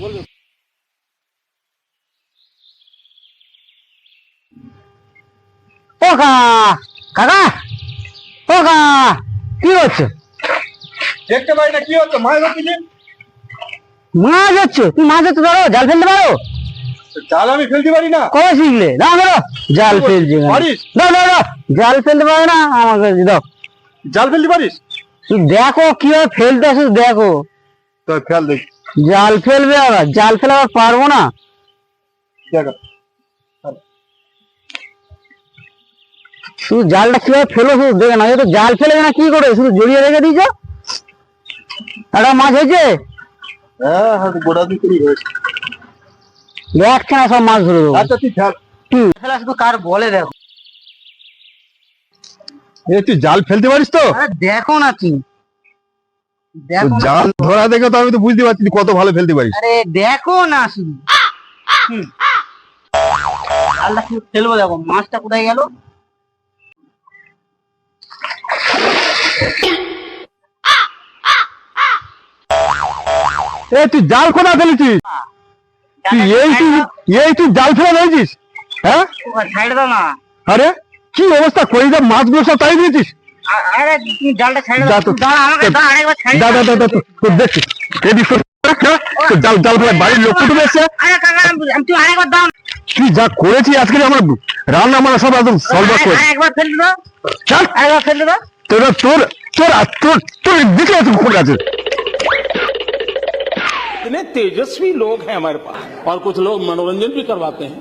ও কাকা ও কাকা কি হচ্ছে? দেখতে পাই না কি হচ্ছে? মাছ ধরছি। মাছ হচ্ছে? তুমি মাছ ধরতে পারো? জাল ফেলতে পারো? জাল আমি ফেলতে পারি না। কবে শিখলে? না ধরো জাল ফেলছি। দাও দাও দাও, জাল ফেলতে পারে না আমাকে দাও। জাল ফেলতে পারিস? তুই দেখো কিভাবে ফেলতে আসিস, দেখো। তো ফেল দেখি। জাল ফেলবে আবার? জাল ফেলে আবার পারবো না। দেখো শুধু জালটা কিভাবে ফেলো শুধু দেখে না, তো জাল ফেলে না কি করে শুধু জড়িয়ে রেখে দিয়েছ। একটা মাছ হয়েছে? হ্যাঁ হয়তো গোড়া দিকেই হয়েছে। দেখছে না সব মাছ ধরে দেবো। আচ্ছা তুই ফেল। ফেলা শুধু কার বলে দেখো। তুই জাল ফেলতে পারিস তো? দেখো না তুমি, দেখো না। জাল ধরা দেখে তো আমি তো বুঝতে পারছি তুই কত ভালো ফেলতে পারিস। আরে দেখো না শুধু। জালটা শুধু ফেলবো, দেখো মাছটা কোথায় গেল। তুই জাল কোথায় ফেলেছিস? তুই তুই জাল ফেলে ফেলেছিস? হ্যাঁ ছাইড়ে দাও না। আরে কি অবস্থা করে যা মাছগুলো সব তাই দিয়েছিস। আরে তুমি জালটা ছাইড়ে দাও। আরেকবার ছাইড়ে দাদা দাদা তোর দেখছি জাল জাল ফেলে বাড়ির লোক কুটুম এসছে। আরে কাকা তুমি আরেকবার দাও। তুই যা করেছিস আজকে আমার রান্না বান্না সব একদম সলভ করে। আরেকবার ফেলতে দাও, চল আরেকবার ফেলতে দাও। তোর তোর তোর তোর তোর দিকে এত পড়ে আছে। इतने तेजस्वी लोग हैं हमारे पास और कुछ लोग मनोरंजन भी करवाते हैं।